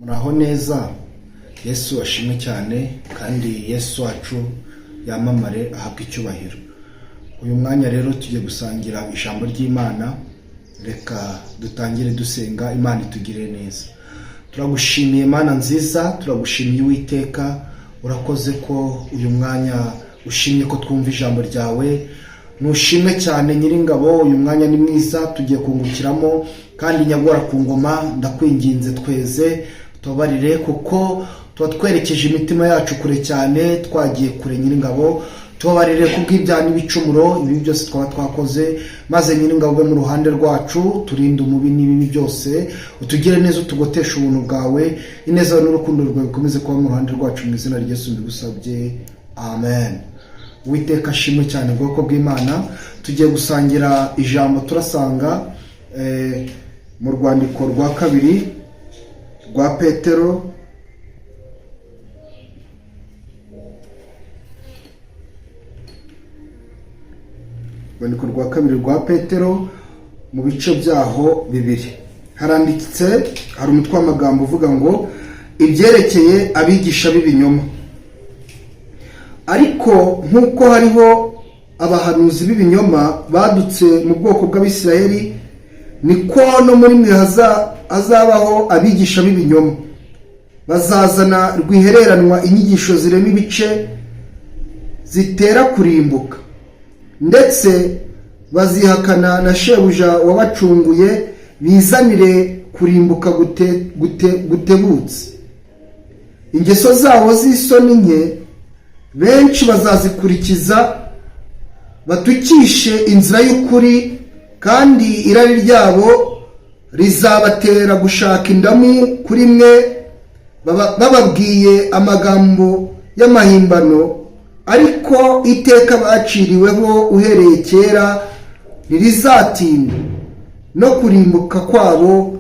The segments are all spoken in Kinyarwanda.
Muraho neza. Yesu ashimwe cyane kandi Yesu wacu yamamare ahabwa icyubahiro. Uyu mwanya rero tugiye gusangira ijambo ry'Imana. Reka dutangire dusenga Imana itugire neza. Turagushimiye Mana nziza, turagushimiye Uwiteka, urakoze ko uyu mwanya ushimye ko twumva ijambo ryawe. Nushimwe cyane Nyiringabo, uyu mwanya ni mwiza tugiye kungukiramo kandi nyagora ku ngoma. Ndakwinginze tweze tubabarire kuko tuba twerekeje imitima yacu kure cyane, twagiye kure Nyiringabo. Tubabarire kubw'ibyaha n'ibicumuro ibi byose twaba twakoze, maze Nyiringabo ube mu ruhande rwacu, turinde umubi n'ibibi byose, utugire neza, utugotesha ubuntu bwawe, ineza n'urukundo rwawe bikomeze kuba mu ruhande rwacu, mu izina rya Yesu mbigusabye, amen. Uwiteka ashimwe cyane ubwoko bw'Imana. Tugiye gusangira ijambo, turasanga mu rwandiko rwa kabiri rwa Petero, urwandiko rwa kabiri rwa Petero mu bice byaho bibiri. Haranditse, hari umutwe w'amagambo uvuga ngo ibyerekeye abigisha b'ibinyoma. Ariko nk'uko hariho abahanuzi b'ibinyoma badutse mu bwoko bw'Abisirayeli, niko no muri mwe hazabaho abigisha b'ibinyoma. Bazazana rwihereranwa inyigisho zirema ibice, zitera kurimbuka, ndetse bazihakana na shebuja wabacunguye, bizanire kurimbuka gutebutse. Ingeso zabo z'isoni nke benshi bazazikurikiza, batukishe inzira y'ukuri, kandi irari ryabo rizabatera gushaka indamu kuri mwe, bababwiye amagambo y'amahimbano, ariko iteka baciriweho uhereye kera ntirizatinda, no kurimbuka kwabo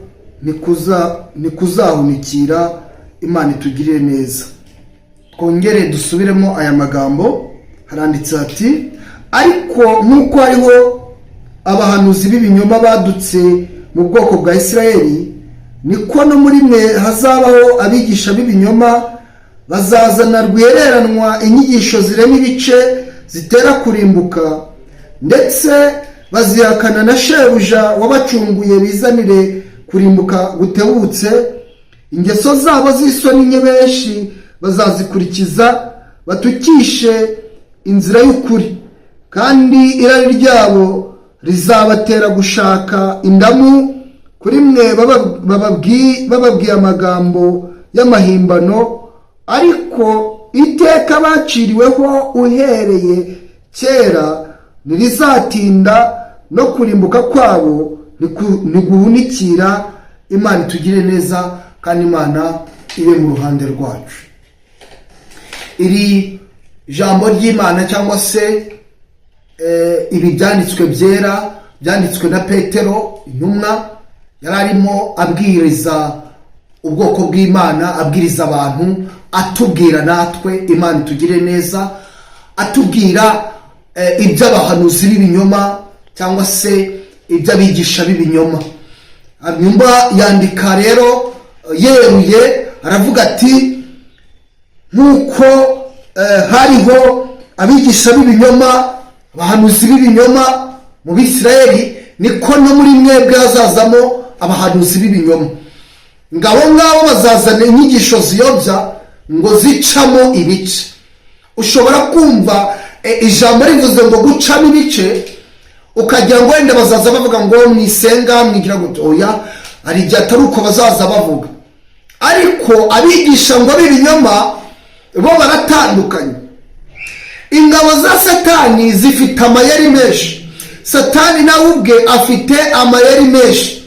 ntikuzahunikira. Imana itugirire neza. Twongere dusubiremo aya magambo. Haranditse hati, ariko nk'uko hariho abahanuzi b'ibinyoma badutse mu bwoko bwa Isirayeli, niko no muri mwe hazabaho abigisha b'ibinyoma. Bazazana rwihereranwa inyigisho zirema ibice, zitera kurimbuka, ndetse bazihakana na shebuja wabacunguye, bizanire kurimbuka gutebutse. Ingeso zabo z'isoni nke benshi bazazikurikiza, batukishe inzira y'ukuri, kandi irari ryabo rizabatera gushaka indamu kuri mwe, bababwiye amagambo y'amahimbano, ariko iteka baciriweho uhereye kera ntirizatinda, no kurimbuka kwabo ntiguhunikira. Imana itugire neza kandi Imana ibe mu ruhande rwacu. Iri jambo ry'Imana cyangwa se ibi byanditswe byera byanditswe na Petero intumwa, yari arimo abwiriza ubwoko bw'Imana, abwiriza abantu, atubwira natwe. Imana itugire neza, atubwira iby'abahanuzi b'ibinyoma cyangwa se iby'abigisha b'ibinyoma. Nyuma yandika rero yeruye, aravuga ati nk'uko hariho abigisha b'ibinyoma, abahanuzi b'ibinyoma mu Bisirayeli, niko no muri mwebwe hazazamo abahanuzi b'ibinyoma. Ngabo bazazana inyigisho ziyobya ngo zicamo ibice. Ushobora kumva ijambo rivuze ngo gucamo ibice, ukagira ngo wenda bazaza bavuga ngo mwisenga mwigira gutyo. Oya, hari igihe atari uko bazaza bavuga. Ariko abigisha ngo b'ibinyoma bo baratandukanye. Ingabo za Satani zifite amayeri menshi. Satani nawe ubwe afite amayeri menshi,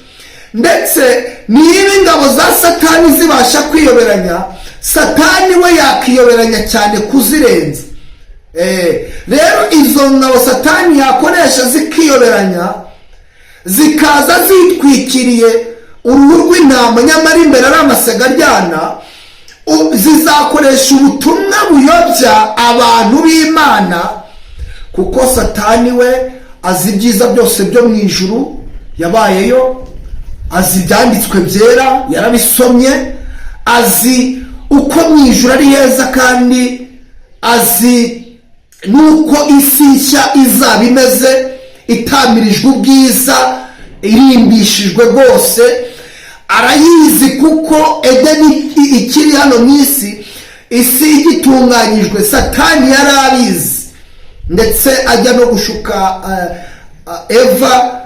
ndetse niba ingabo za Satani zibasha kwiyoberanya, Satani we yakiyoberanya cyane kuzirenza. Rero izo ngabo Satani yakoresha zikiyoberanya, zikaza zitwikiriye uruhu rw'intama, nyamara imbere ari amasega aryana, zizakoresha ubutumwa buyobya abantu b'Imana, kuko Satani we azi ibyiza byose byo mu ijuru, yabayeyo, azi ibyanditswe byera, yarabisomye, azi uko mu ijuru ari heza, kandi azi nuko isi nshya izaba imeze, itamirijwe ubwiza, irimbishijwe rwose. Arayizi kuko Edeni ikiri hano mu isi igitunganyijwe, Satani yari abizi, ndetse ajya no gushuka Eva.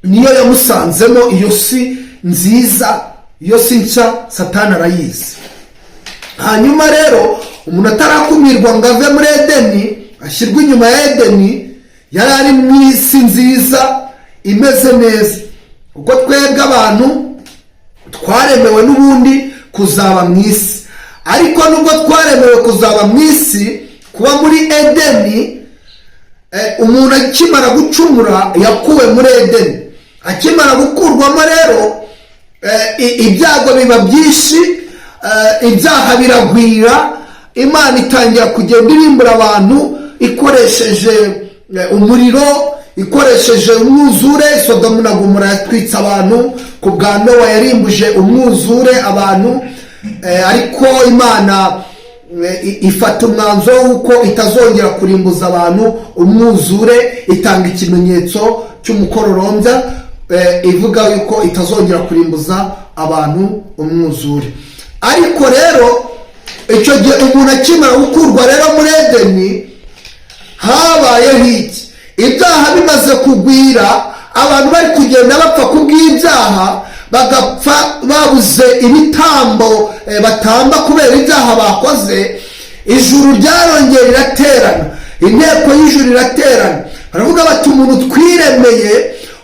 Niyo yamusanzemo iyo si nziza, iyo si nshya, Satani arayizi. Hanyuma rero umuntu atarakumirwa ngo ave muri Edeni ashyirwe inyuma ya Edeni, yari ari mu isi nziza imeze neza, kuko twebwe abantu twaremewe n'ubundi kuzaba mu isi. Ariko nubwo twaremewe kuzaba mu isi, kuba muri Edeni, umuntu akimara gucumura yakuwe muri Edeni. Akimara gukurwamo rero ibyago biba byinshi, ibyaha biragwira. Imana itangira kugenda irimbura abantu ikoresheje umuriro, ikoresheje umwuzure. Sodomu na Gomora yatwitse abantu, ku bwa Nowa yarimbuje umwuzure abantu. Ariko Imana ifata umwanzuro w'uko itazongera kurimbuza abantu umwuzure, itanga ikimenyetso cy'umukororombya, ivuga yuko itazongera kurimbuza abantu umwuzure. Ariko rero icyo gihe umuntu akimara gukurwa rero muri Edeni, habayeho iki? Ibyaha bimaze kugwira, abantu bari kugenda bapfa kubw'ibyaha, bagapfa babuze ibitambo batamba kubera ibyaha bakoze. Ijuru ryarongera riraterana, inteko y'ijuru iraterana, baravuga bati umuntu twiremeye,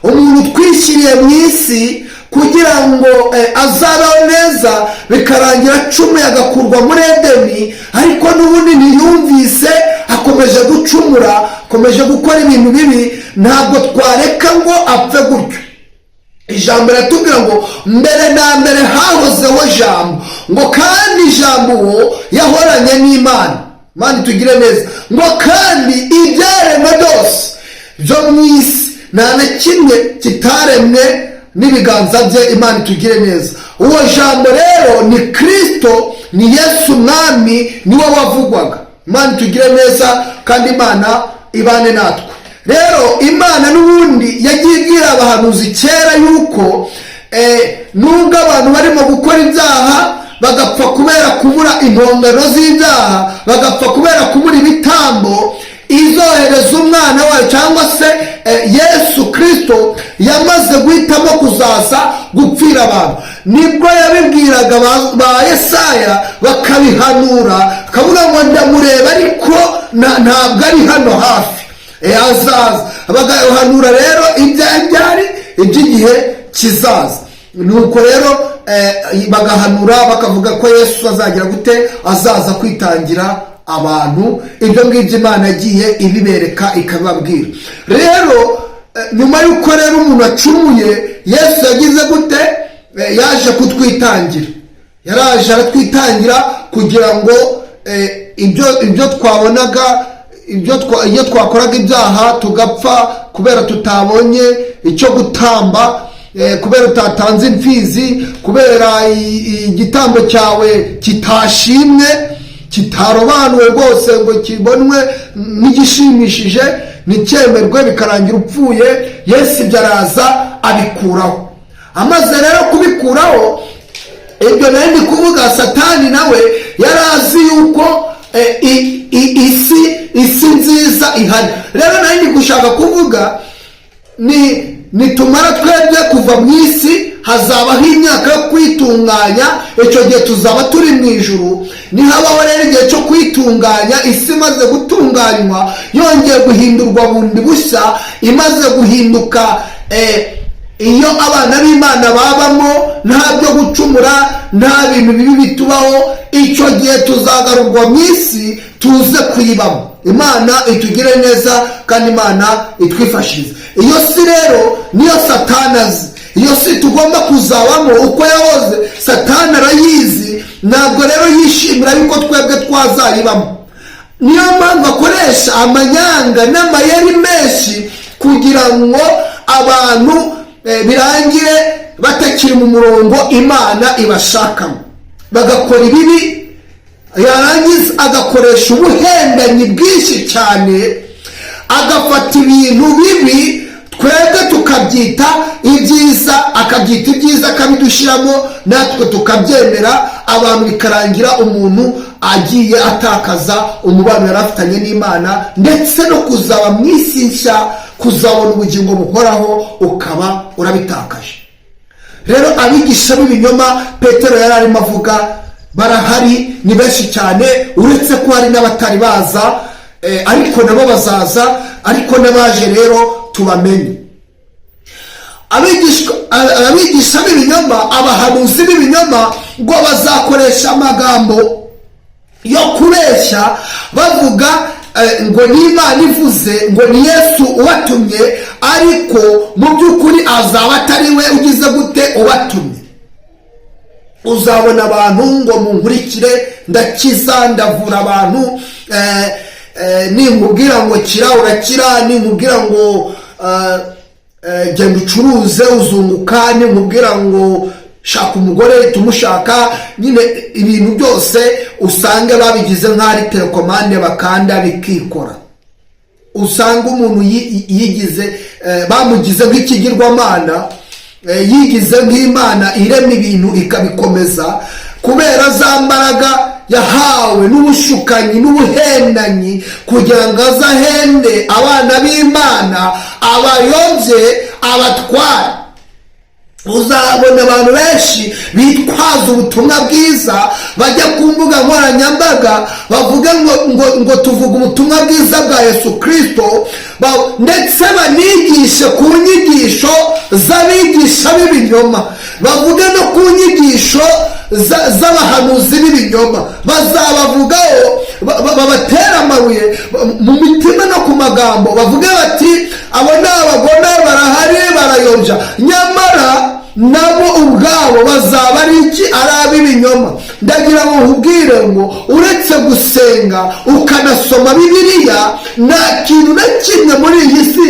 umuntu twishyiriye mu isi kugira ngo azabeho neza, bikarangira acumuye agakurwa muri Edeni, ariko n'ubundi ntiyumvise, akomeje gucumura, akomeje gukora ibintu bibi. Ntabwo twareka ngo apfe gutyo. Ijambo riratubwira ngo mbere na mbere hahozeho Jambo, ngo kandi Jambo uwo yahoranye n'Imana. Imana itugire neza. Ngo kandi ibyaremwe byose byo mu isi nta na kimwe kitaremwe n'ibiganza bye. Imana itugire neza. Uwo Jambo rero ni Kristo, ni Yesu Mwami, niwe wavugwaga. Imana itugire neza, kandi Imana ibane natwe. Rero Imana n'ubundi yagiye ibwira abahanuzi kera yuko nubwo abantu barimo gukora ibyaha bagapfa kubera kubura impongano z'ibyaha, bagapfa kubera kubura ibitambo, izohereza umwana wayo cyangwa se Yesu Kristo yamaze guhitamo kuzaza gupfira abantu. Nibwo yabibwiraga ba Yesaya bakabihanura, akavuga ngo ndamureba ariko ntabwo ari hano hafi, azaza. Bagahanura rero ibyari iby'igihe kizaza. Nuko rero bagahanura bakavuga ko Yesu azagira gute, azaza kwitangira abantu. Ibyo ngibyo Imana yagiye ibibereka ikababwira. Rero nyuma y'uko rero umuntu acumuye, Yesu yagize gute, yaje kutwitangira. Yaraje aratwitangira kugira ngo ibyo twabonaga, iyo twakoraga ibyaha tugapfa kubera tutabonye icyo gutamba, kubera utatanze imfizi, kubera igitambo cyawe kitashimwe, kitarobanuwe rwose ngo kibonwe n'igishimishije, nicyemerwe, bikarangira upfuye. Yesu ibyo araza abikuraho. Amaze rero kubikuraho, ibyo nari ndi kuvuga, Satani nawe yari azi yuko isi nziza ihari. Rero nari ndi gushaka kuvuga, nitumara twebwe kuva mu isi, hazabaho imyaka yo kwitunganya. Icyo gihe tuzaba turi mu ijuru. Nihabaho rero igihe cyo kwitunganya, isi imaze gutunganywa, yongeye guhindurwa bundi bushya, imaze guhinduka iyo abana b'Imana babamo, nta byo gucumura, nta bintu bibi bitubaho. Icyo gihe tuzagarurwa mu isi, tuze kuyibamo. Imana itugire neza, kandi Imana itwifashize. Iyo si rero niyo Satani azi, iyo si tugomba kuzabamo uko yahoze. Satani arayizi, ntabwo rero yishimira yuko twebwe twazayibamo. Niyo mpamvu akoresha amanyanga n'amayeri menshi kugira ngo abantu birangire batakiri mu murongo Imana ibashakamo, bagakora ibibi, yarangiza agakoresha ubuhendanyi bwinshi cyane, agafata ibintu bibi twebwe tukabyita ibyiza, akabyita ibyiza akabidushyiramo, natwe tukabyemera, abantu bikarangira umuntu agiye atakaza umubano yari afitanye n'Imana, ndetse no kuzaba mu isi nshya, kuzabona ubugingo buhoraho ukaba urabitakaje. Rero abigisha b'ibinyoma Petero yari arimo avuga barahari, ni benshi cyane, uretse ko hari n'abatari baza, ariko nabo bazaza, ariko n'abaje rero tubamenye. Abigisha b'ibinyoma, abahanuzi b'ibinyoma, ngo bazakoresha amagambo yo kubeshya bavuga ngo ni Imana ivuze, ngo ni Yesu ubatumye, ariko mu by'ukuri azaba atari we ugize gute ubatumye. Uzabona abantu ngo munkurikire ndakiza, ndavura abantu, nimubwira ngo kira urakira, nimubwira ngo genda ucuruze uzunguka, nimubwira ngo shaka umugore tumushaka, nyine ibintu byose usange babigize nk'ari telekomande bakanda bikikora. Usanga umuntu yigize bamugize nk'ikigirwamana, yigize nk'Imana irema ibintu ikabikomeza, kubera za mbaraga yahawe n'ubushukanyi n'ubuhendanyi, kugira ngo azahende abana b'Imana, abayobye, abatware. Uzabona abantu benshi bitwaza ubutumwa bwiza, bajya ku mbuga nkoranyambaga bavuga ngo tuvuga ubutumwa bwiza bwa Yesu Kristo, ndetse banigishe ku nyigisho z'abigisha b'ibinyoma, bavuge no ku nyigisho z'abahanuzi b'ibinyoma. Bazabavugaho, babatera amabuye mu mitima no ku magambo, bavuge bati abo ni abagome, barahari, barayobya, nyamara nabo ubwabo bazaba ari iki? Ari ab'ibinyoma. Ndagira ngo nkubwire ngo uretse gusenga ukanasoma Bibiliya, nta kintu na kimwe muri iyi si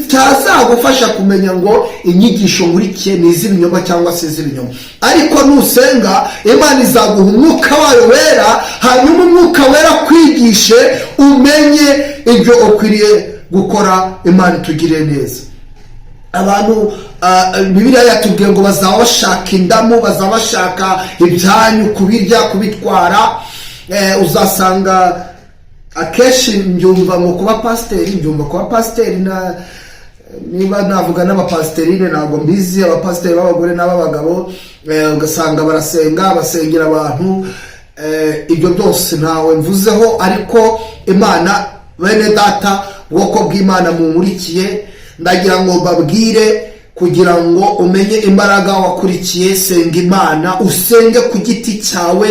cyazagufasha kumenya ngo inyigisho nkurikiye ni iz'ibinyoma cyangwa se iz'ibinyoma. Ariko nusenga, Imana izaguha umwuka wayo wera, hanyuma umwuka wera kwigishe umenye ibyo ukwiriye gukora. Imana itugire neza. Abantu Bibiliya yatubwiye ngo bazaba bashaka indamu, bazaba bashaka ibyanyu, kubirya, kubitwara. Uzasanga akenshi mbyumva ngo kuba pasiteri, niba navuga n'abapasiterine ntabwo mbizi, abapasiteri b'abagore n'ab'abagabo, ugasanga barasenga, basengera abantu, ibyo byose ntawe mvuzeho. Ariko Imana, bene data, ubwoko bw'Imana mumurikiye, ndagira ngo babwire, kugira ngo umenye imbaraga wakurikiye, senga Imana, usenge ku giti cyawe,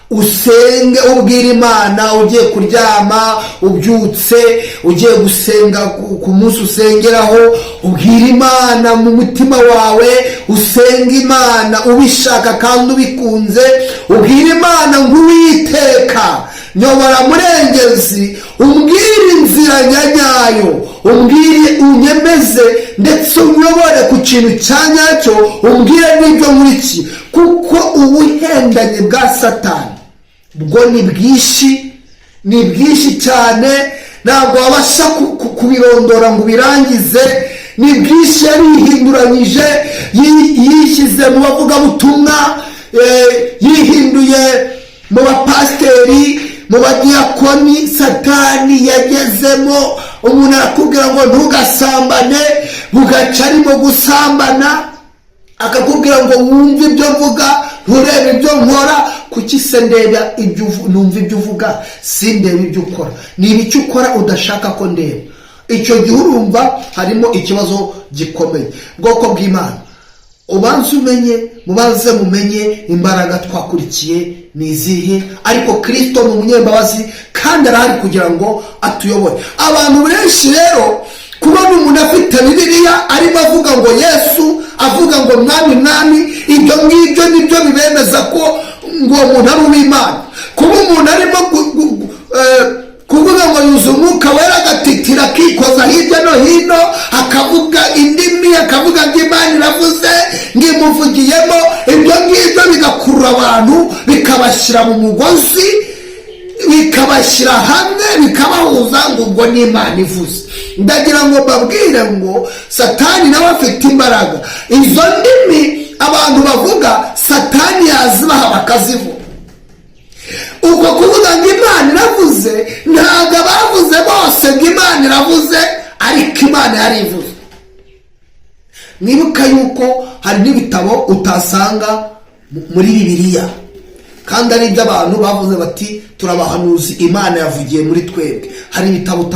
usenge ubwira Imana, ugiye kuryama, ubyutse, ugiye gusenga ku munsi usengeraho, ubwira Imana mu mutima wawe, usenga Imana ubishaka kandi ubikunze, ubwira Imana ngo Uwiteka nyobora murengezi, umbwire inzira nyanyayo, umbwire unyemeze, ndetse unyobore ku kintu cya nyacyo, umbwire n'ibyo nkurikiye. Kuko ubuhendanye bwa Satani bwo ni bwinshi cyane, ntabwo wabasha kubirondora ngo ubirangize. Ni bwinshi, yarihinduranyije, yishyize mu bavugabutumwa, yihinduye mu bapasiteri, mu badiyakoni. Satani yagezemo, umuntu arakubwira ngo ntugasambane, bugaca arimo gusambana, akakubwira ngo wumve ibyo mvuga, nturebe ibyo nkora. Kuki se ndeba ibyo numva ibyo uvuga, sindeba ibyo ukora? Ni ibiki ukora udashaka ko ndeba? Icyo gihe urumva harimo ikibazo gikomeye. Bwoko bw'Imana, mubanze mumenye imbaraga twakurikiye ni izihe. Ariko Kristo ni umunyembabazi kandi arahari kugira ngo atuyobore. Abantu benshi rero, kubona umuntu afite Bibiliya arimo avuga ngo Yesu, avuga ngo mwami mwami, ibyo ngibyo nibyo bibemeza ko ngo umuntu ari uw'Imana. Kuba umuntu arimo kuvuga ngo yuzuye umwuka wera, agatitira, akikoza hirya no hino, akavuga indimi, bibiliya akavuga ngo Imana iravuze ngo imuvugiyemo, ibyo ngibyo bigakurura abantu bikabashyira mu mugozi, bikabashyira hamwe, bikabahuza ngo ubwo ni Imana ivuze. Ndagira ngo mbabwire ngo Satani nawe afite imbaraga. Izo ndimi abantu bavuga Satani yazibaha bakazivuga. Uko kuvuga ngo Imana iravuze, ntabwo abavuze bose ngo Imana iravuze, ariko Imana yarivuze. Mwibuka yuko hari n'ibitabo utasanga muri Bibiliya, kandi ari iby'abantu bavuze bati turabahanuzi Imana yavugiye muri twebwe. Hari ibitabo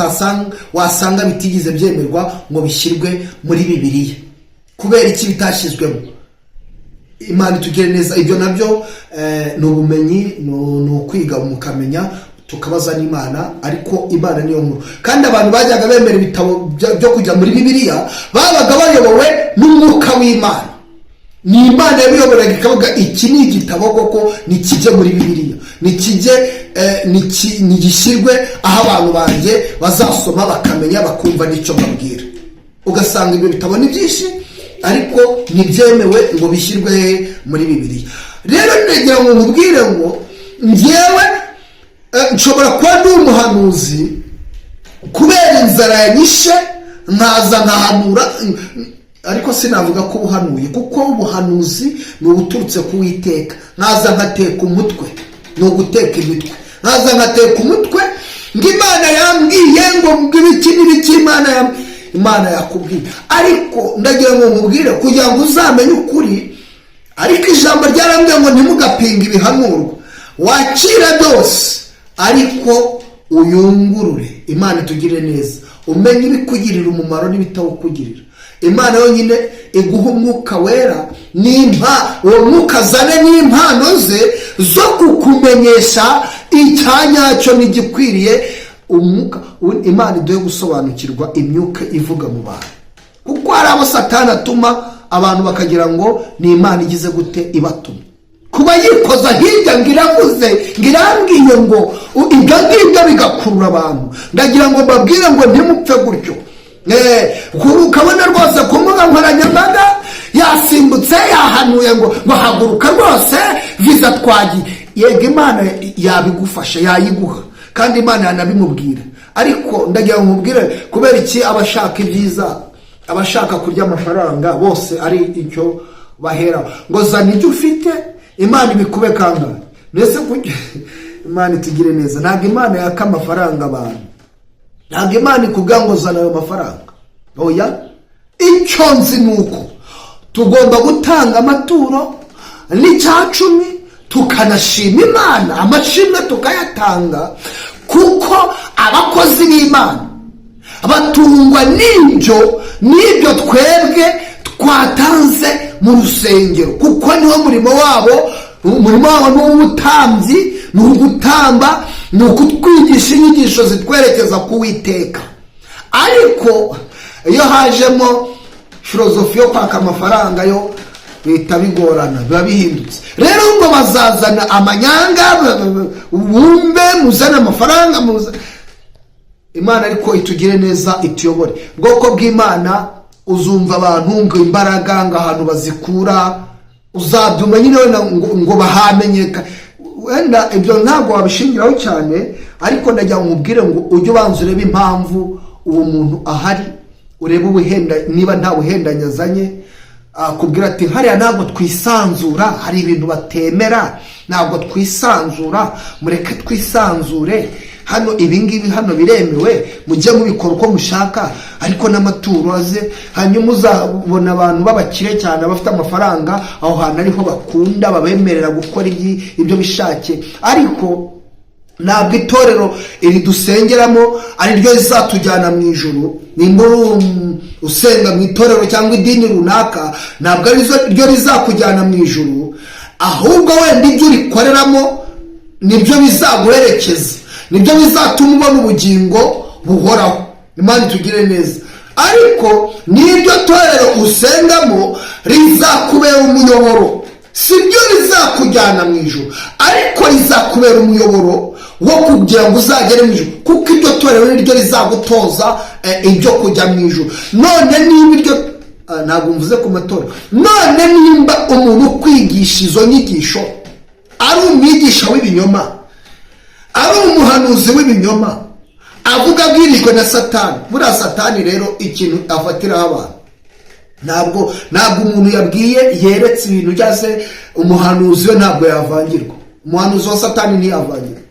wasanga bitigeze byemerwa ngo bishyirwe muri Bibiliya. Kubera iki bitashyizwemo? Imana itugire neza. Ibyo nabyo ni ubumenyi, ni ukwiga mukamenya, tukabaza n'Imana, ariko Imana niyo nkuru. Kandi abantu bajyaga bemera ibitabo byo kujya muri Bibiliya babaga bayobowe n'umwuka w'Imana. Ni Imana yabiyoboraga ikavuga iki ni igitabo koko nikijye muri Bibiliya, nigishyirwe aho abantu banjye bazasoma bakamenya bakumva n'icyo mbabwira. Ugasanga ibyo bitabo ni byinshi ariko ntibyemewe ngo bishyirwe muri Bibiliya. Rero ntegera ngo nkubwire ngo njyewe nshobora kuba ndi umuhanuzi kubera inzara yanyishe nkaza nkahanura, ariko sinavuga ko uhanuye, kuko ubuhanuzi ni ubuturutse ku Uwiteka. Nkaza nkateka umutwe, ni uguteka imitwe. Nkaza nkateka umutwe ngo Imana yambwiye ngo ibiki n'ibiki Imana yakubwiye. Ariko ndagira ngo nkubwire kugira ngo uzamenye ukuri, ariko ijambo ryarambwiye ngo ntimugapinga ibihanurwa. Wakira byose ariko uyungurure. Imana itugire neza, umenye ibikugirira umumaro n'ibitawukugirira. Imana yonyine iguha umwuka wera, uwo mwuka azane n'impano ze zo kukumenyesha icyanyacyo n'igikwiriye. Imana iduhe gusobanukirwa imyuka ivuga mu bantu, kuko hari abo Satani atuma abantu bakagira ngo ni Imana igize gute ibatuma. Kuba yikoza hirya ngo iravuze, ngo irambwiye ngo ibyo ngibyo bigakurura abantu. Ndagira ngo mbabwire ngo ntimupfe gutyo. Ukabona rwose ku mbuga nkoranyambaga yasimbutse yahanuye ngo haguruka rwose viza twagiye. Yego Imana yabigufasha, yayiguha, kandi Imana yanabimubwira. Ariko ndagira ngo nkubwire kubera iki abashaka ibyiza, abashaka kurya amafaranga bose ari icyo bahera ngo zana ibyo ufite Imana ibikube kangahe. Mbese Imana itugire neza. Ntabwo Imana yaka amafaranga abantu, ntabwo Imana ikubwira ngo zana ayo mafaranga. Oya, icyo nzi ni uko tugomba gutanga amaturo n'icya-10 tukanashima Imana. Amashimwe tukayatanga kuko abakozi b'Imana batungwa n'ibyo twebwe twatanze mu rusengero, kuko niwo murimo wabo. Umurimo wabo ni uw'ubutambyi, ni ugutamba, ni ukutwigisha inyigisho zitwerekeza ku Uwiteka. Ariko iyo hajemo filozofi yo kwaka amafaranga yo bihita bigorana, biba bihindutse. Rero ngo bazazana amanyanga, bumve muzane amafaranga Imana ariko itugire neza, ituyobore. Ubwoko bw'Imana uzumva abantu ngo imbaraga ngo ahantu bazikura, uzabyumva nyine ngo bahamenyeka. Wenda ibyo ntabwo wabishingiraho cyane, ariko ndagira ngo nkubwire ngo ujye ubanza urebe impamvu uwo muntu ahari, urebe niba nta buhendanye azanye. Kubwira ati hariya ntabwo twisanzura, hari ibintu batemera, ntabwo twisanzura, mureke twisanzure. Hano ibingibi hano biremewe, mujye mubikora uko mushaka, ariko n'amaturo aze. Hanyuma uzabona abantu b'abakire cyane bafite amafaranga, aho hantu ariho bakunda, babemerera gukora ibyo bishake. Ariko ntabwo itorero iri dusengeramo ari ryo rizatujyana mu ijuru. Nimba usenga mu itorero cyangwa idini runaka, ntabwo ari ryo rizakujyana mu ijuru, ahubwo wenda ibyo urikoreramo nibyo bizaguherekeza, nibyo bizatuma ubona ubugingo buhoraho. Imana itugire neza. Ariko n'iryo torero usengamo rizakubera umuyoboro, si byo rizakujyana mu ijuru, ariko rizakubera umuyoboro wo kugira ngo uzagere mu ijuru, kuko iryo torero niryo rizagutoza ibyo kujya mu ijuru. None niba iryo ntabwo mvuze ku matorero. None nimba umuntu kwigisha izo nyigisho ari umwigisha w'ibinyoma, ari umuhanuzi w'ibinyoma, avuga abwirijwe na Satani, buriya Satani rero ikintu afatiraho abantu, ntabwo umuntu yabwiye yeretse ibintu cyase umuhanuzi we ntabwo yavangirwa. Umuhanuzi wa Satani ntiyavangirwa.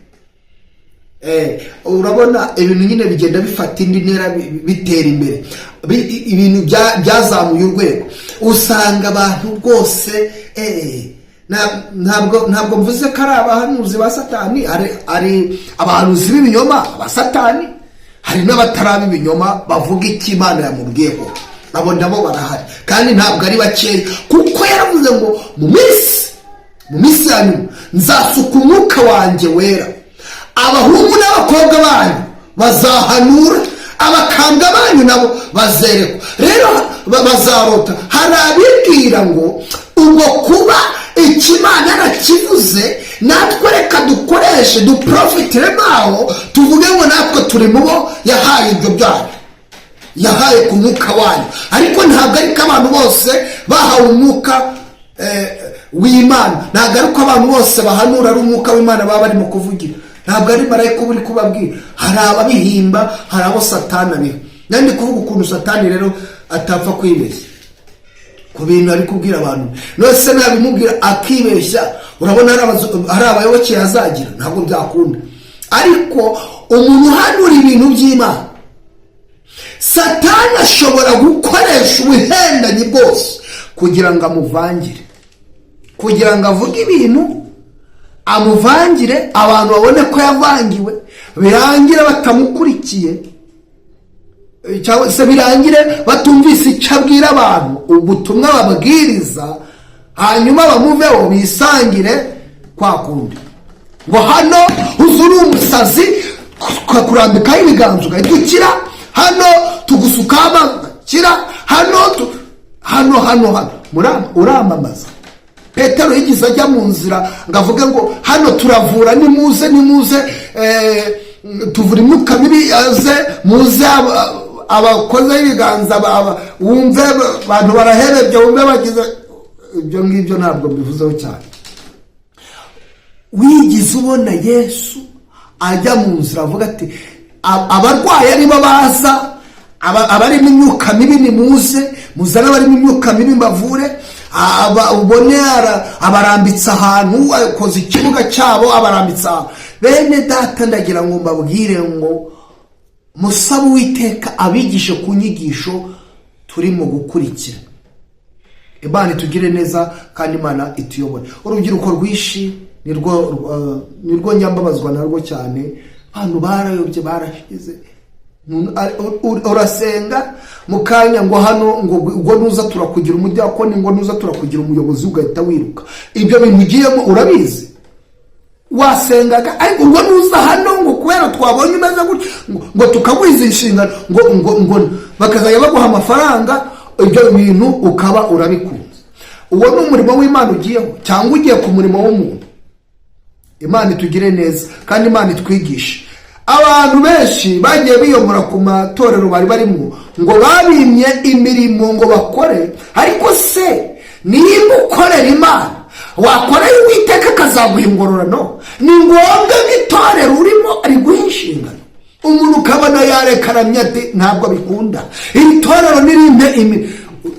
Urabona ibintu nyine bigenda bifata indi ntera bitera imbere, ibintu byazamuye urwego. Usanga abantu rwose ntabwo mvuze ko ari abahanuzi ba Satani, ari abahanuzi b'ibinyoma ba Satani, hari n'abatari ibinyoma bavuga icyo Imana yamubwiyeho. Abo ndabo barahari kandi ntabwo ari bakeya, kuko yaravuze ngo mu minsi ya nyuma nzasuka umwuka wanjye wera, abahungu n'abakobwa banyu bazahanura, abakambwe banyu nabo bazerekwa, rero bazarota. Hari abibwira ngo ubwo kuba ikimana yarakivuze natwe reka dukoreshe duprofitiremo aho, tuvuge ngo natwe turi mu bo yahaye ibyo byayo, yahaye ku mwuka wanyu. Ariko ntabwo ariko abantu bose bahawe umwuka w'Imana, ntabwo ariko abantu bose bahanura ari umwuka w'Imana baba barimo kuvugira, ntabwo ari marayika uri kubabwira. Hari ababihimba, hari abo Satani abiha. Nandi kuvuga ukuntu Satani rero atapfa kwibeshya ku bintu ari kubwira abantu. Nose nabimubwira akibeshya, urabona hari abayoboke yazagira, ntabwo byakunda. Ariko umuntu uhanura ibintu by'Imana, Satani ashobora gukoresha ubuhendanyi bwose kugira ngo amuvangire, kugira ngo avuge ibintu amuvangire, abantu babone ko yavangiwe, birangire batamukurikiye, cyangwa se birangire batumvise icyo abwira abantu, ubutumwa babwiriza, hanyuma bamuveho bisangire kwa kundi ngo hano uzuri umusazi kurambikaho ibiganza ugahita ukira, hano tugusuka amakira, hano uramamaza. Petero yigize ajya mu nzira ngo avuge ngo hano turavura, nimuze tuvura imyuka mibi, muze abakoze ibiganza, wumve abantu baraherebye, wumve bagize ibyo ngibyo. Ntabwo mbivuzeho cyane. Wigize ubona Yesu ajya mu nzira avuga ati abarwayi aribo baza, abarimo imyuka mibi nimuze, muzane abarimo imyuka mibi mbavure, ubone abarambitse ahantu, akoze ikibuga cyabo abarambitse ahantu. Bene data ndagira ngo mbabwire ngo musabe Uwiteka abigishe ku nyigisho turimo gukurikira. Imana itugire neza kandi Imana ituyobore. Urubyiruko rwishi nirwo nyambabazwa narwo cyane. Abantu barayobye, barashize. Urasenga mukanya ngo hano ngo nuza turakugira umudiyakoni, ngo nuza turakugira umuyobozi, ugahita wiruka. Ibyo bintu ugiyemo urabizi, wasengaga, ariko ngo nuza hano ngo kubera twabonye umeze gutya ngo tukagwiza inshingano ngo bakazajya baguha amafaranga, ibyo bintu ukaba urabikunze. Uwo ni umurimo w'Imana ugiyeho, cyangwa ugiye ku murimo w'umuntu? Imana itugire neza kandi Imana itwigishe. Abantu benshi bagiye biyomora ku matorero bari barimo ngo babimye imirimo ngo bakore, ariko se nimba ukorera Imana, wakorera Uwiteka akazaguha ingororano? Ni ngombwa itorero urimo ariguha inshingano. Umuntu ukabona yarekaramye ati ntabwo bikunda, iri torero nirinde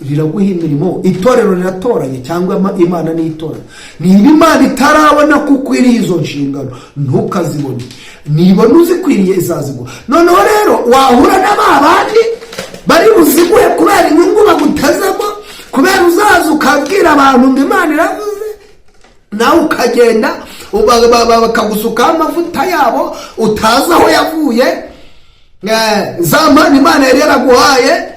riraguha imirimo. Itorero riratoranye cyangwa Imana ni itorero? Niba Imana itarabona kuko iri izo nshingano, ntukazibone. Niba nuzikwiriye izaziguha. Noneho rero wahura n'abandi bari buziguhe kubera inyungu bagutezemo, kubera uzaza ukabwira abantu ngo Imana iravuze, nawe ukagenda bakagusukaho amavuta yabo utazi aho yavuye. Za mpano Imana yari yaraguhaye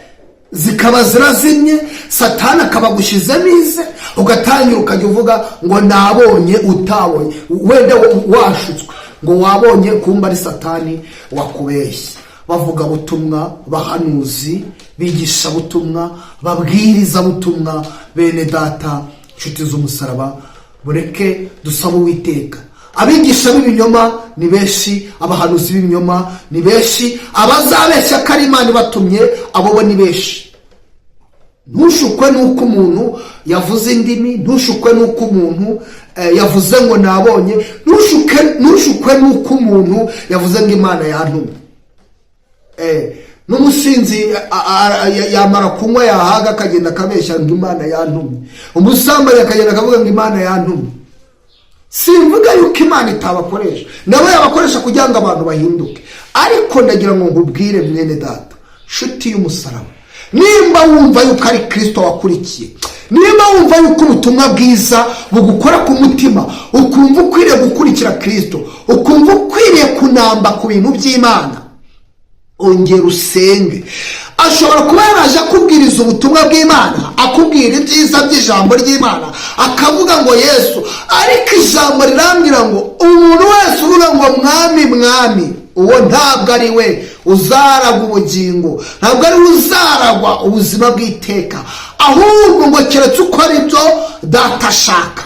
zikaba zirazimye, Satani akabagushyizemo ize, ugatangira ukajya uvuga ngo nabonye utabonye, wenda washutswe ngo wabonye, kumba ari Satani wakubeshye. Bavuga butumwa, bahanuzi, bigisha butumwa, babwiriza butumwa. Bene data, nshuti z'umusaraba, bureke dusaba Uwiteka. Abigisha b'ibinyoma ni benshi, abahanuzi b'ibinyoma ni benshi, abazabeshya ko ari Imana batumye abo bo ni benshi. ntushukwe nuko umuntu yavuze indimi, ntushukwe nuko umuntu yavuze ngo nabonye, ntushukwe nuko umuntu yavuze ngo Imana yantumye. N'umusinzi yamara kunywa yahaga akagenda akabeshya ngo Imana yantumye, umusambanyi akagenda akavuga ngo Imana yantumye. Simvuga yuko Imana itabakoresha, nabo yabakoresha kugira ngo abantu bahinduke, ariko ndagira ngo nkubwire mwene data, nshuti y'umusaraba, nimba wumva yuko ari Kristo wakurikiye, nimba wumva yuko ubutumwa bwiza bugukora ku mutima, ukumva ukwiriye gukurikira Kristo, ukumva ukwiriye kunamba ku bintu by'Imana, ongera usenge. Ashobora kuba yaraje akubwiriza ubutumwa bw'Imana, akubwira ibyiza by'ijambo ry'Imana, akavuga ngo Yesu, ariko ijambo rirambwira ngo umuntu wese uvuga ngo mwami mwami, uwo ntabwo ari we uzaragwa ubugingo, ntabwo ari we uzaragwa ubuzima bw'iteka, ahubwo ngo keretse uko ari byo Data ashaka.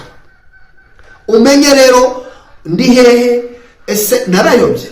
Umenye rero ndi hehe? Ese narayobye?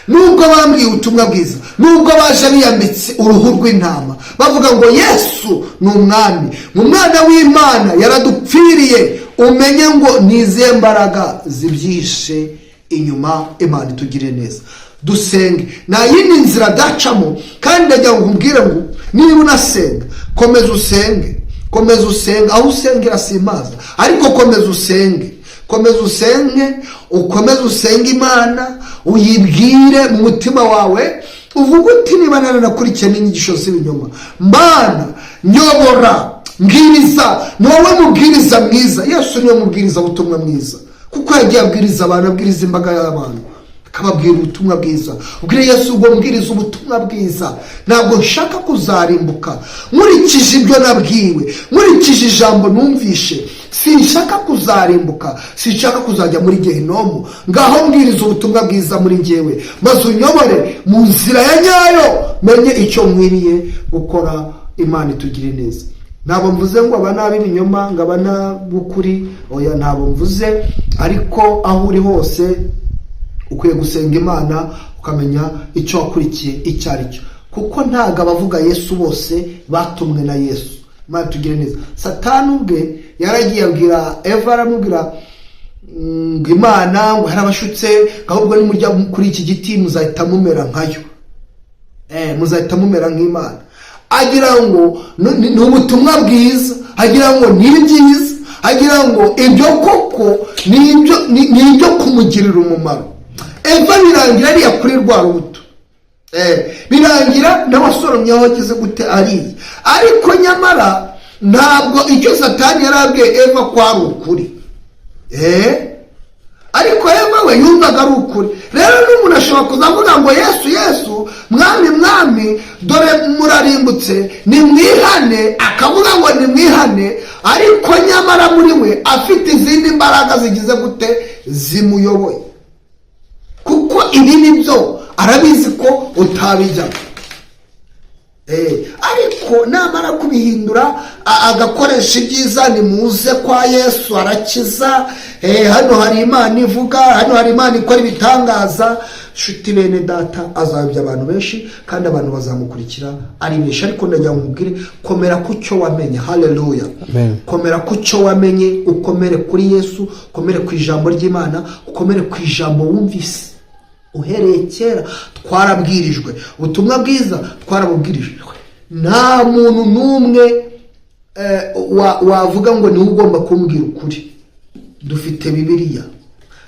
Nubwo bambwiye ubutumwa bwiza, nubwo baje biyambitse uruhu rw'intama bavuga ngo Yesu ni umwami, umwana w'Imana yaradupfiriye, umenye ngo nizihe mbaraga zibyishe inyuma. Imana itugire neza. Dusenge, nta yindi nzira dacamo, kandi ndagira ngo nkubwire ngo niba unasenga, komeza usenge, komeza usenge. Aho usengera simaza, ariko komeza usenge, komeza usenge, ukomeze usenge Imana, uyibwire mu mutima wawe, uvuga uti niba narakurikiye n'inyigisho z'ibinyoma, Mana nyobora, mbwiriza. Ni wowe mubwiriza mwiza. Yesu niwe mubwiriza ubutumwa mwiza, kuko yagiye abwiriza abantu, abwiriza imbaga y'abantu, akababwira ubutumwa bwiza. Ubwire Yesu ubwo mbwiriza ubutumwa bwiza, ntabwo nshaka kuzarimbuka, nkurikije ibyo nabwiwe, nkurikije ijambo numvishe, sinshaka kuzarimbuka, sinshaka kuzajya muri Gehinomu. Ngaho mbwiriza ubutumwa bwiza muri njyewe, maze unyobore mu nzira ya nyayo, menye icyo nkwiriye gukora. Imana itugire neza. Ntabwo mvuze ngo aba nabi ibinyoma, ngo aba nabukuri, oya, ntabwo mvuze, ariko aho uri hose ukwiye gusenga Imana, ukamenya icyo wakurikiye icyo ari cyo, kuko ntago abavuga Yesu bose batumwe na Yesu. Imana itugire neza. Satani ubwe yaragiye abwira Eva, aramubwira ngo Imana ngo harabashutse, ahubwo nimurya kuri iki giti muzahita mumera nkayo, muzahita mumera nk'Imana. Agira ngo ni ubutumwa bwiza, agira ngo ni byiza, agira ngo ibyo koko ni ibyo kumugirira umumaro. Eva birangira ariya kuri rwa rubuto, birangira n'abasoromye aho ageze gute ariye, ariko nyamara ntabwo icyo Satani yarabwiye Eva ko ari ukuri, ariko Eva we yumvaga ari ukuri. Rero n'umuntu ashobora kuzavuga ngo Yesu Yesu, mwami mwami, dore murarimbutse, nimwihane, akavuga ngo nimwihane, ariko nyamara muri we afite izindi mbaraga zigize gute zimuyoboye, kuko ibi nibyo arabizi ko utabijyaga. Ariko namara kubihindura agakoresha ibyiza, nimuze kwa Yesu arakiza, hano hari Imana ivuga, hano hari Imana ikora ibitangaza, nshuti bene data, azabya abantu benshi kandi abantu bazamukurikira ari benshi. Ariko ndagira ngo nkubwire, komera ku cyo wamenye. Haleluya. Komera ku cyo wamenye, ukomere kuri Yesu, ukomere ku ijambo ry'Imana, ukomere ku ijambo wumvise uhereye kera. Twarabwirijwe ubutumwa bwiza, twarabubwirijwe. Nta muntu n'umwe wavuga ngo niwe ugomba kumbwira ukuri. Dufite Bibiliya.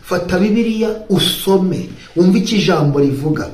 Fata Bibiliya usome, wumve icyo ijambo rivuga.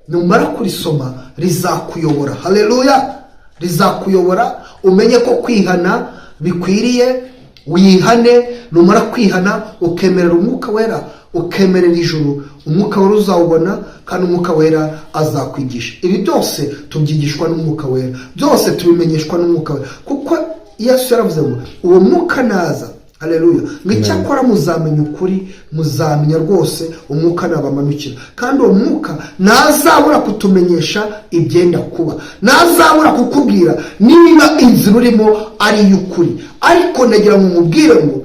Numara kurisoma rizakuyobora. Haleluya. Rizakuyobora, umenye ko kwihana bikwiriye, wihane. Numara kwihana ukemerera Umwuka Wera, ukemerera ijuru, Umwuka Wera uzawubona, kandi Umwuka Wera azakwigisha. Ibi byose tubyigishwa n'Umwuka Wera, byose tubimenyeshwa n'Umwuka Wera, kuko Yesu yaravuze ngo uwo mwuka naza, haleluya, ngo icyakora muzamenya ukuri, muzamenya rwose, Umwuka nabamanukira, kandi uwo mwuka ntazabura kutumenyesha ibyenda kuba, ntazabura kukubwira niba inzira urimo ari iy'ukuri. Ariko ndagira ngo mubwire ngo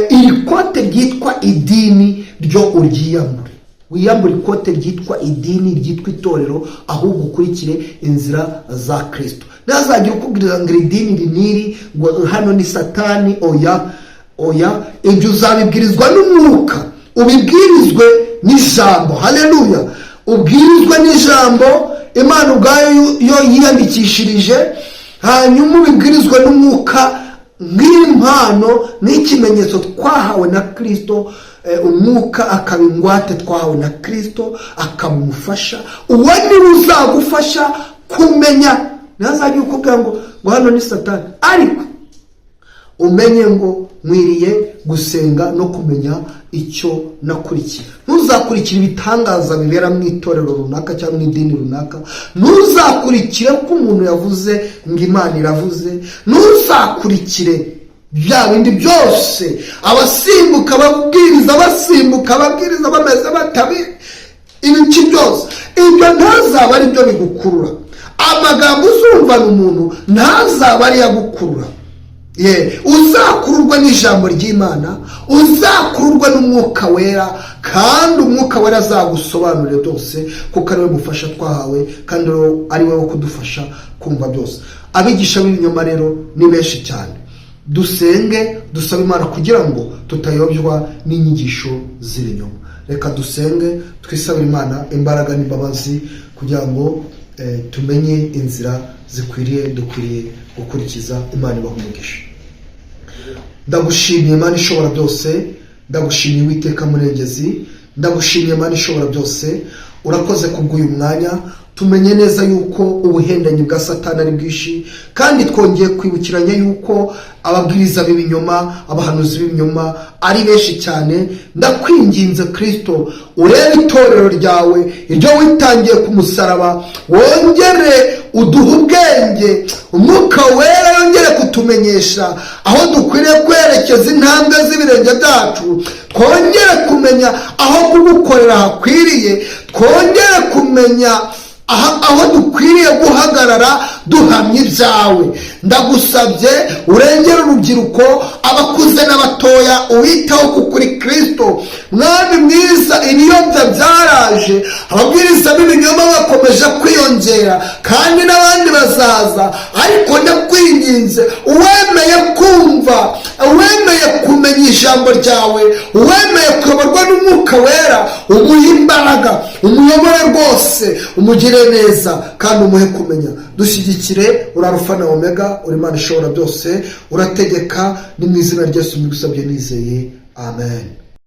iri kote ryitwa idini ryo uryiyambure. Wiyambure ikote ryitwa idini, ryitwa itorero, ahubwo ukurikire inzira za Kristo. ntazagira ukubwira ngo iri dini riniri ngo hano ni satani. Oya, ibyo uzabibwirizwa n'umwuka, ubibwirizwe n'ijambo. Haleluya! ubwirizwe n'ijambo Imana ubwayo yo yiyandikishirije, hanyuma ubibwirizwa n'umwuka nk'impano n'ikimenyetso twahawe na Kristo. Umwuka akaba ingwate twahawe na Kristo, akaba umufasha. Uwo niwe uzagufasha kumenya. Ntazajya ukubwira ngo hano ni satani, ariko umenye ngo mwiriye gusenga no kumenya icyo nakurikira. Ntuzakurikire ibitangaza bibera mu itorero runaka cyangwa mu idini runaka. Ntuzakurikire ko umuntu yavuze ngo Imana iravuze. Ntuzakurikire bya bindi byose abasimbuka babwiriza bameze batabi ibiki byose. Ibyo ntazaba ari byo bigukurura. Amagambo uzumvana umuntu ntazaba ari yagukurura. Uzakururwa n'ijambo ry'Imana, uzakururwa n'umwuka wera, kandi umwuka wera azagusobanurira byose, kuko ari we mufasha twahawe, kandi ari we wo kudufasha kumva byose. Abigisha b'ibinyoma rero ni benshi cyane. Dusenge, dusaba Imana kugira ngo tutayobywa n'inyigisho z'ibinyoma. Reka dusenge, twisabire Imana imbaraga n'imbabazi kugira ngo tumenye inzira dukwiriye gukurikiza. Imana ibahe umugisha. Ndagushimiye Imana ishobora byose, ndagushimiye Uwiteka Murengezi, ndagushimiye Imana ishobora byose. Urakoze kubw'uyu mwanya. Tumenye neza yuko ubuhendanyi bwa Satani ari bwinshi, kandi twongeye kwibukiranya yuko ababwiriza b'ibinyoma, abahanuzi b'ibinyoma ari benshi cyane. Ndakwinginze Kristo, urebe itorero ryawe iryo witangiye ku musaraba, wongere uduhe ubwenge, umwuka wera yongere kutumenyesha aho dukwiriye kwerekeza intambwe z'ibirenge byacu. Twongere kumenya aho kugukorera hakwiriye, twongere kumenya aho dukwiriye guhagarara duhamya ibyawe. Ndagusabye urengere urubyiruko, abakuze n'abatoya, uwitaho kuri Kristo. Mwami mwiza, ibiyobya byaraje, ababwiriza b'ibinyoma bakomeje kwiyongera, kandi n'abandi bazaza. Ariko ndakwinginze, uwemeye kumva, uwemeye kumenya ijambo ryawe, uwemeye kuyoborwa n'umwuka wera, umuhe imbaraga, umuyobore rwose, umugire neza, kandi umuhe kumenya. Dushyigikire, uri Alpha na Omega, uri Imana ishobora byose, urategeka. Ni mu izina rya Yesu mbigusabye nizeye, amen.